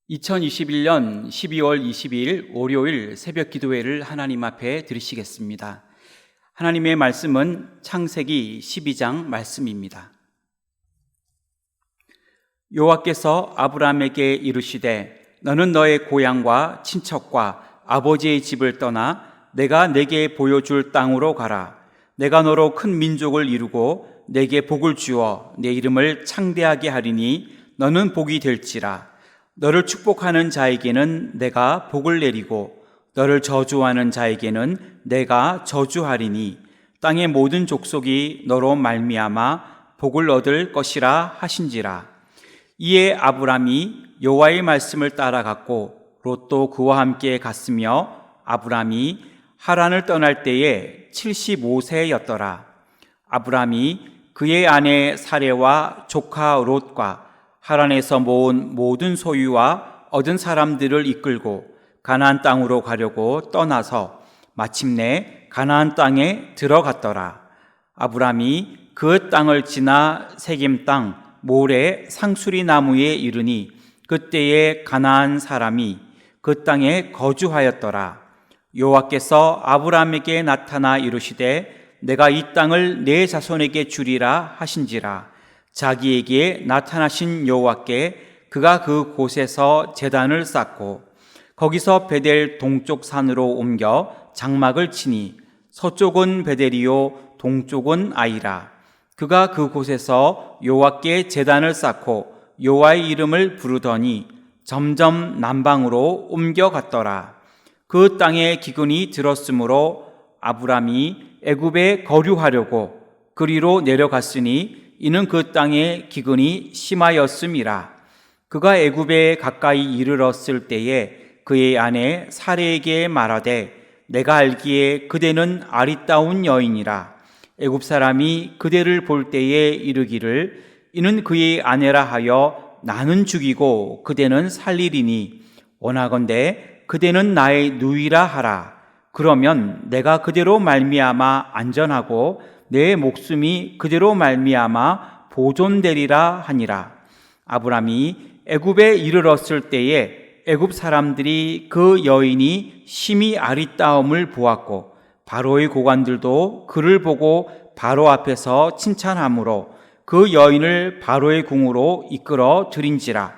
2021년 12월 22일 월요일 새벽 기도회를 하나님 앞에 드리시겠습니다. 하나님의 말씀은 창세기 12장 말씀입니다. 여호와께서 아브라함에게 이르시되 너는 너의 고향과 친척과 아버지의 집을 떠나 내가 내게 보여줄 땅으로 가라. 내가 너로 큰 민족을 이루고 내게 복을 주어 내 이름을 창대하게 하리니 너는 복이 될지라. 너를 축복하는 자에게는 내가 복을 내리고 너를 저주하는 자에게는 내가 저주하리니 땅의 모든 족속이 너로 말미암아 복을 얻을 것이라 하신지라. 이에 아브람이 여호와의 말씀을 따라갔고 롯도 그와 함께 갔으며 아브람이 하란을 떠날 때에 75세였더라. 아브람이 그의 아내 사레와 조카 롯과 하란에서 모은 모든 소유와 얻은 사람들을 이끌고 가나안 땅으로 가려고 떠나서 마침내 가나안 땅에 들어갔더라. 아브람이 그 땅을 지나 세겜 땅 모레 상수리 나무에 이르니 그때에 가나안 사람이 그 땅에 거주하였더라. 여호와께서 아브람에게 나타나 이르시되 내가 이 땅을 내 자손에게 주리라 하신지라. 자기에게 나타나신 여호와께 그가 그 곳에서 제단을 쌓고 거기서 베델 동쪽 산으로 옮겨 장막을 치니 서쪽은 베델이요 동쪽은 아이라. 그가 그 곳에서 여호와께 제단을 쌓고 여호와의 이름을 부르더니 점점 남방으로 옮겨갔더라. 그 땅에 기근이 들었으므로 아브람이 애굽에 거류하려고 그리로 내려갔으니 이는 그 땅에 기근이 심하였음이라. 그가 애굽에 가까이 이르렀을 때에 그의 아내 사레에게 말하되 내가 알기에 그대는 아리따운 여인이라. 애굽 사람이 그대를 볼 때에 이르기를 이는 그의 아내라 하여 나는 죽이고 그대는 살리리니 원하건대 그대는 나의 누이라 하라. 그러면 내가 그대로 말미암아 안전하고 내 목숨이 그대로 말미암아 보존되리라 하니라. 아브람이 애굽에 이르렀을 때에 애굽 사람들이 그 여인이 심히 아리따움을 보았고 바로의 고관들도 그를 보고 바로 앞에서 칭찬하므로 그 여인을 바로의 궁으로 이끌어 들인지라.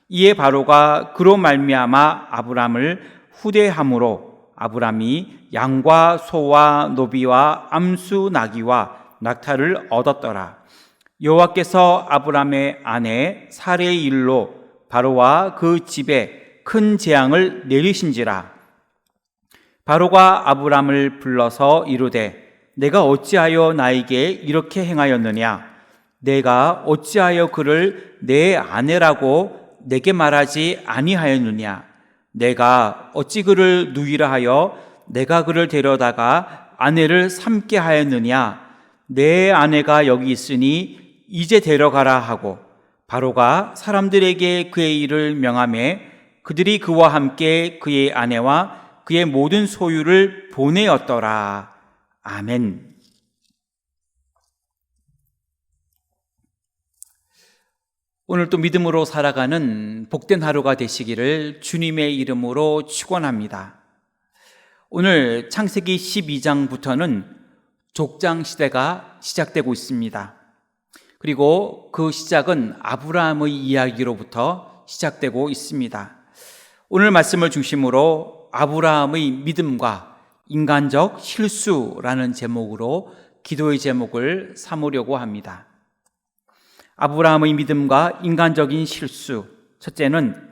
이에 바로가 그로 말미암아 아브람을 후대함으로 아브람이 양과 소와 노비와 암수 나귀와 낙타를 얻었더라. 여호와께서 아브람의 아내 사레의 일로 바로와 그 집에 큰 재앙을 내리신지라. 바로가 아브람을 불러서 이르되 내가 어찌하여 나에게 이렇게 행하였느냐? 내가 어찌하여 그를 내 아내라고 내게 말하지 아니하였느냐? 내가 어찌 그를 누이라 하여 내가 그를 데려다가 아내를 삼게 하였느냐? 내 아내가 여기 있으니 이제 데려가라 하고 바로가 사람들에게 그의 일을 명하매 그들이 그와 함께 그의 아내와 그의 모든 소유를 보내었더라. 아멘. 오늘도 믿음으로 살아가는 복된 하루가 되시기를 주님의 이름으로 축원합니다. 오늘 창세기 12장부터는 족장 시대가 시작되고 있습니다. 그리고 그 시작은 아브라함의 이야기로부터 시작되고 있습니다. 오늘 말씀을 중심으로 아브라함의 믿음과 인간적 실수라는 제목으로 기도의 제목을 삼으려고 합니다. 아브라함의 믿음과 인간적인 실수. 첫째는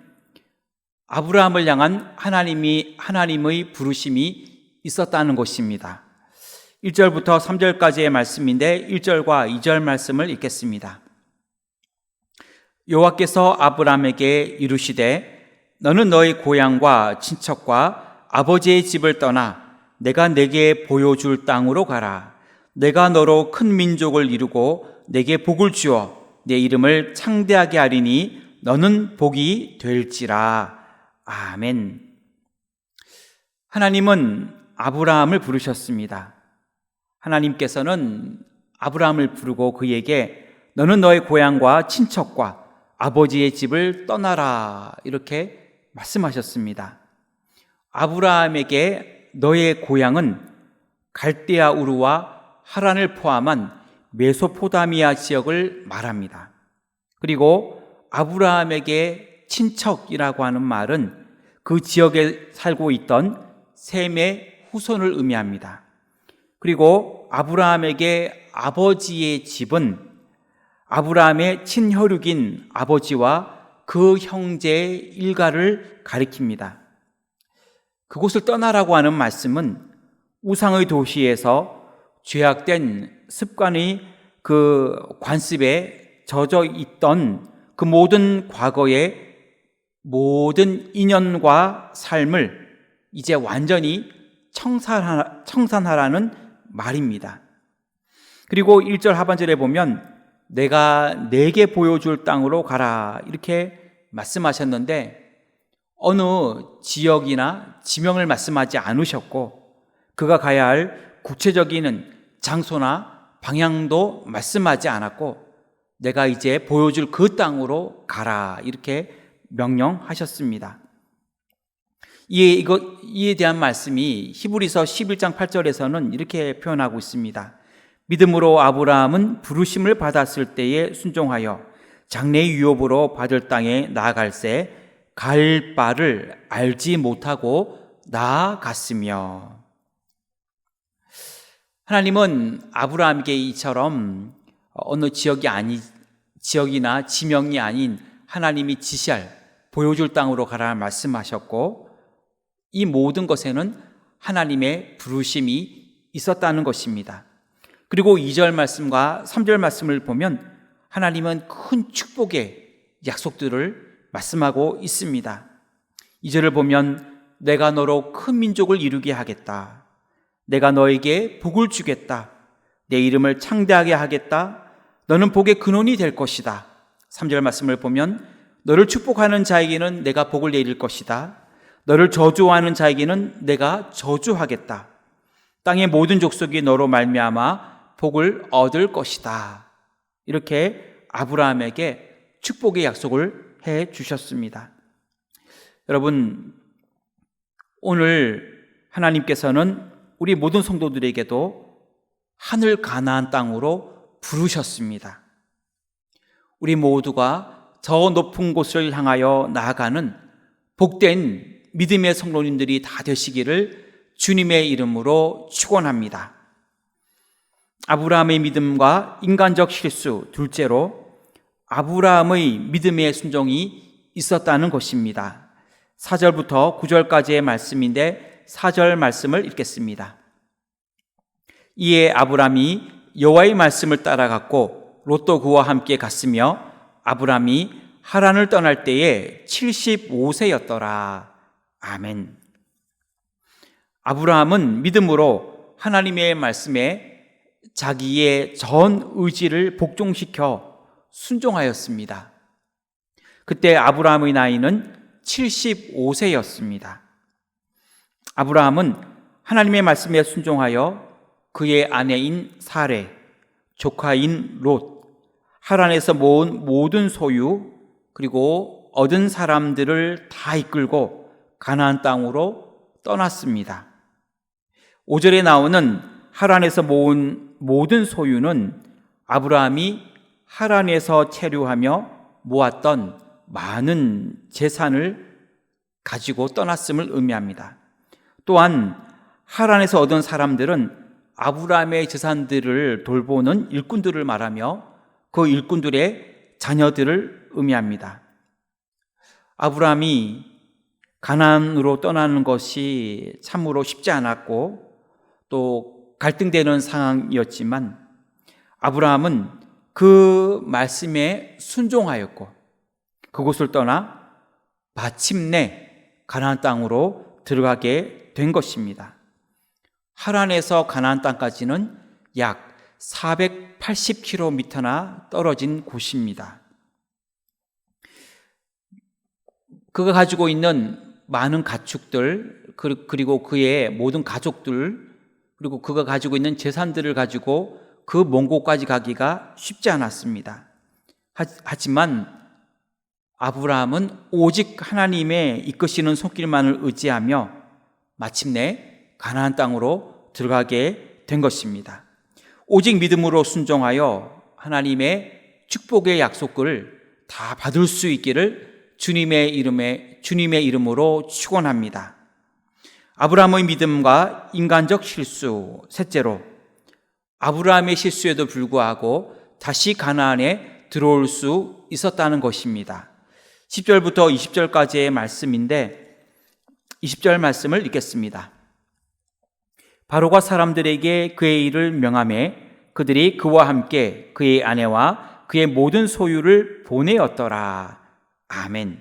아브라함을 향한 하나님의 부르심이 있었다는 것입니다. 1절부터 3절까지의 말씀인데 1절과 2절 말씀을 읽겠습니다. 여호와께서 아브라함에게 이르시되 너는 너의 고향과 친척과 아버지의 집을 떠나 내가 내게 보여줄 땅으로 가라. 내가 너로 큰 민족을 이루고 내게 복을 주어 내 이름을 창대하게 하리니 너는 복이 될지라. 아멘. 하나님은 아브라함을 부르셨습니다. 하나님께서는 아브라함을 부르고 그에게 너는 너의 고향과 친척과 아버지의 집을 떠나라 이렇게 말씀하셨습니다. 아브라함에게 너의 고향은 갈대아 우르와 하란을 포함한 메소포타미아 지역을 말합니다. 그리고 아브라함에게 친척이라고 하는 말은 그 지역에 살고 있던 셈의 후손을 의미합니다. 그리고 아브라함에게 아버지의 집은 아브라함의 친혈육인 아버지와 그 형제의 일가를 가리킵니다. 그곳을 떠나라고 하는 말씀은 우상의 도시에서 죄악된 습관의 그 관습에 젖어 있던 그 모든 과거의 모든 인연과 삶을 이제 완전히 청산하라는 말입니다. 그리고 1절 하반절에 보면 내가 내게 보여줄 땅으로 가라 이렇게 말씀하셨는데 어느 지역이나 지명을 말씀하지 않으셨고 그가 가야 할 구체적인 장소나 방향도 말씀하지 않았고 내가 이제 보여줄 그 땅으로 가라 이렇게 명령하셨습니다. 이에 대한 말씀이 히브리서 11장 8절에서는 이렇게 표현하고 있습니다. 믿음으로 아브라함은 부르심을 받았을 때에 순종하여 장래의 유업으로 받을 땅에 나아갈새 갈 바를 알지 못하고 나아갔으며. 하나님은 아브라함에게 이처럼 어느 지역이나 지명이 아닌 하나님이 지시할 보여줄 땅으로 가라 말씀하셨고 이 모든 것에는 하나님의 부르심이 있었다는 것입니다. 그리고 2절 말씀과 3절 말씀을 보면 하나님은 큰 축복의 약속들을 말씀하고 있습니다. 2절을 보면 내가 너로 큰 민족을 이루게 하겠다. 내가 너에게 복을 주겠다. 내 이름을 창대하게 하겠다. 너는 복의 근원이 될 것이다. 3절 말씀을 보면 너를 축복하는 자에게는 내가 복을 내릴 것이다. 너를 저주하는 자에게는 내가 저주하겠다. 땅의 모든 족속이 너로 말미암아 복을 얻을 것이다. 이렇게 아브라함에게 축복의 약속을 해 주셨습니다. 여러분, 오늘 하나님께서는 우리 모든 성도들에게도 하늘 가나안 땅으로 부르셨습니다. 우리 모두가 저 높은 곳을 향하여 나아가는 복된 믿음의 성도님들이 다 되시기를 주님의 이름으로 축원합니다. 아브라함의 믿음과 인간적 실수, 둘째로 아브라함의 믿음의 순종이 있었다는 것입니다. 4절부터 9절까지의 말씀인데 4절 말씀을 읽겠습니다. 이에 아브라함이 여호와의 말씀을 따라갔고 롯도 그와 함께 갔으며 아브라함이 하란을 떠날 때에 75세였더라. 아멘. 아브라함은 믿음으로 하나님의 말씀에 자기의 전 의지를 복종시켜 순종하였습니다. 그때 아브라함의 나이는 75세였습니다. 아브라함은 하나님의 말씀에 순종하여 그의 아내인 사레, 조카인 롯, 하란에서 모은 모든 소유 그리고 얻은 사람들을 다 이끌고 가나안 땅으로 떠났습니다. 5절에 나오는 하란에서 모은 모든 소유는 아브라함이 하란에서 체류하며 모았던 많은 재산을 가지고 떠났음을 의미합니다. 또한 하란에서 얻은 사람들은 아브라함의 재산들을 돌보는 일꾼들을 말하며 그 일꾼들의 자녀들을 의미합니다. 아브라함이 가나안으로 떠나는 것이 참으로 쉽지 않았고 또 갈등되는 상황이었지만 아브라함은 그 말씀에 순종하였고 그곳을 떠나 마침내 가나안 땅으로 들어가게 된 것입니다. 하란에서 가나안 땅까지는 약 480km나 떨어진 곳입니다. 그가 가지고 있는 많은 가축들 그리고 그의 모든 가족들 그리고 그가 가지고 있는 재산들을 가지고 그 먼 곳까지 가기가 쉽지 않았습니다. 하지만 아브라함은 오직 하나님의 이끄시는 손길만을 의지하며 마침내 가나안 땅으로 들어가게 된 것입니다. 오직 믿음으로 순종하여 하나님의 축복의 약속을 다 받을 수 있기를 주님의 이름으로 축원합니다. 아브라함의 믿음과 인간적 실수, 셋째로 아브라함의 실수에도 불구하고 다시 가나안에 들어올 수 있었다는 것입니다. 10절부터 20절까지의 말씀인데 20절 말씀을 읽겠습니다. 바로가 사람들에게 그의 일을 명하매 그들이 그와 함께 그의 아내와 그의 모든 소유를 보내었더라. 아멘.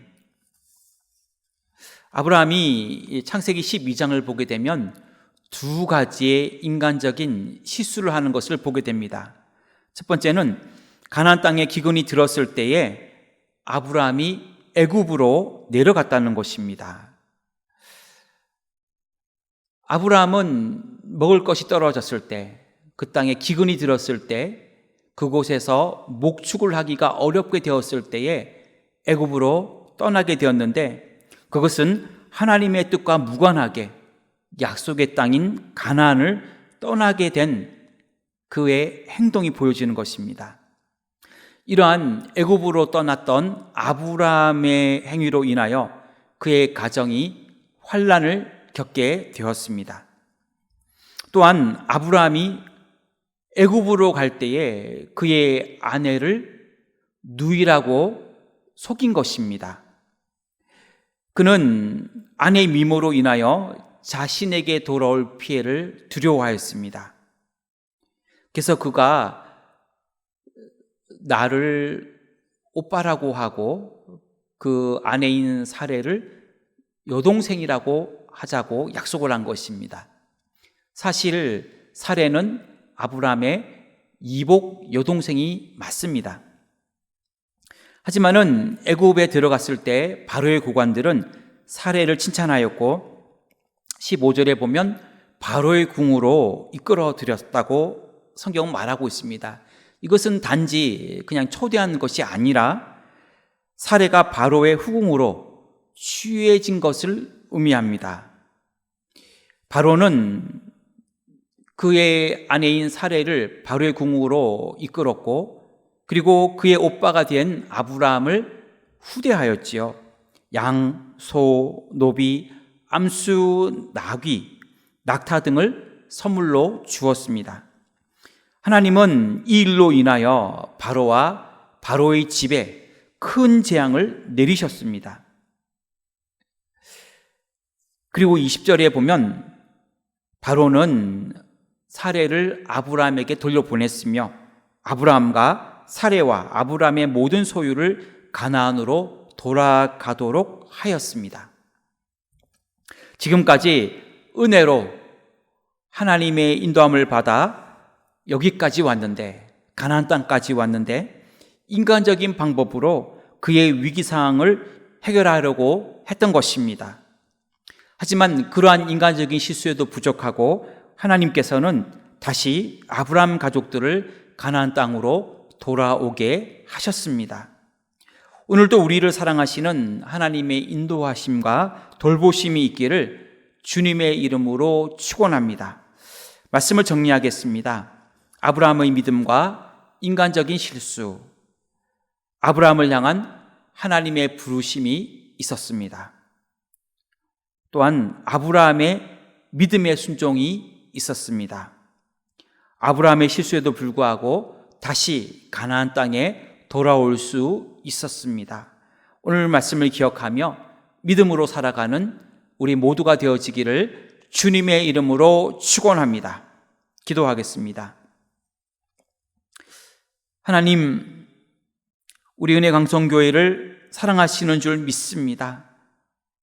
아브라함이 창세기 12장을 보게 되면 두 가지의 인간적인 실수를 하는 것을 보게 됩니다. 첫 번째는 가나안 땅에 기근이 들었을 때에 아브라함이 애굽으로 내려갔다는 것입니다. 아브라함은 먹을 것이 떨어졌을 때, 그 땅에 기근이 들었을 때, 그곳에서 목축을 하기가 어렵게 되었을 때에 애굽으로 떠나게 되었는데, 그것은 하나님의 뜻과 무관하게 약속의 땅인 가나안을 떠나게 된 그의 행동이 보여지는 것입니다. 이러한 애굽으로 떠났던 아브라함의 행위로 인하여 그의 가정이 환난을 겪게 되었습니다. 또한 아브라함이 애굽으로 갈 때에 그의 아내를 누이라고 속인 것입니다. 그는 아내의 미모로 인하여 자신에게 돌아올 피해를 두려워하였습니다. 그래서 그가 나를 오빠라고 하고 그 아내인 사례를 여동생이라고 하자고 약속을 한 것입니다. 사실 사례는 아브라함의 이복 여동생이 맞습니다. 하지만은 애굽에 들어갔을 때 바로의 고관들은 사례를 칭찬하였고 15절에 보면 바로의 궁으로 이끌어 들였다고 성경은 말하고 있습니다. 이것은 단지 그냥 초대한 것이 아니라 사례가 바로의 후궁으로 취해진 것을 의미합니다. 바로는 그의 아내인 사례를 바로의 궁으로 이끌었고 그리고 그의 오빠가 된 아브라함을 후대하였지요. 양, 소, 노비, 암수, 나귀, 낙타 등을 선물로 주었습니다. 하나님은 이 일로 인하여 바로와 바로의 집에 큰 재앙을 내리셨습니다. 그리고 20절에 보면 바로는 사례를 아브라함에게 돌려보냈으며 아브라함과 사례와 아브라함의 모든 소유를 가나안으로 돌아가도록 하였습니다. 지금까지 은혜로 하나님의 인도함을 받아 여기까지 왔는데, 가나안 땅까지 왔는데 인간적인 방법으로 그의 위기상황을 해결하려고 했던 것입니다. 하지만 그러한 인간적인 실수에도 부족하고 하나님께서는 다시 아브라함 가족들을 가나안 땅으로 돌아오게 하셨습니다. 오늘도 우리를 사랑하시는 하나님의 인도하심과 돌보심이 있기를 주님의 이름으로 축원합니다. 말씀을 정리하겠습니다. 아브라함의 믿음과 인간적인 실수, 아브라함을 향한 하나님의 부르심이 있었습니다. 또한 아브라함의 믿음의 순종이 있었습니다. 아브라함의 실수에도 불구하고 다시 가나안 땅에 돌아올 수 있었습니다. 오늘 말씀을 기억하며 믿음으로 살아가는 우리 모두가 되어지기를 주님의 이름으로 축원합니다. 기도하겠습니다. 하나님, 우리 은혜강성교회를 사랑하시는 줄 믿습니다.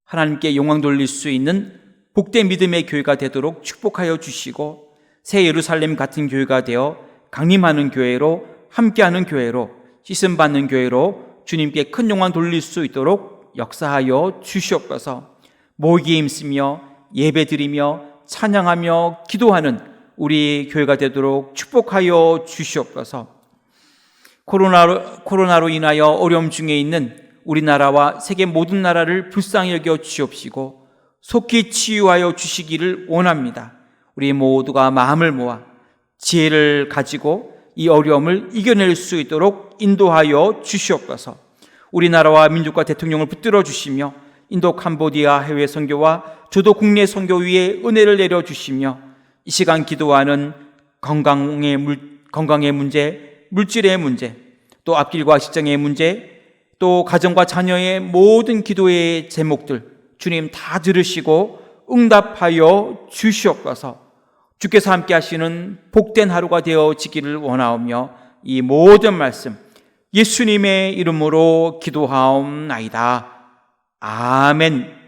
하나님께 영광 돌릴 수 있는 복된 믿음의 교회가 되도록 축복하여 주시고 새 예루살렘 같은 교회가 되어 강림하는 교회로, 함께하는 교회로, 씻음받는 교회로 주님께 큰 영광 돌릴 수 있도록 역사하여 주시옵소서. 모이기에 힘쓰며 예배드리며 찬양하며 기도하는 우리 교회가 되도록 축복하여 주시옵소서. 코로나로 인하여 어려움 중에 있는 우리나라와 세계 모든 나라를 불쌍히 여겨 주옵시고 속히 치유하여 주시기를 원합니다. 우리 모두가 마음을 모아 지혜를 가지고 이 어려움을 이겨낼 수 있도록 인도하여 주시옵소서. 우리나라와 민족과 대통령을 붙들어 주시며 인도 캄보디아 해외 선교와 저도 국내 선교 위에 은혜를 내려 주시며 이 시간 기도하는 건강의 문제, 물질의 문제, 또 앞길과 직장의 문제, 또 가정과 자녀의 모든 기도의 제목들 주님 다 들으시고 응답하여 주시옵소서. 주께서 함께 하시는 복된 하루가 되어지기를 원하오며 이 모든 말씀 예수님의 이름으로 기도하옵나이다. 아멘.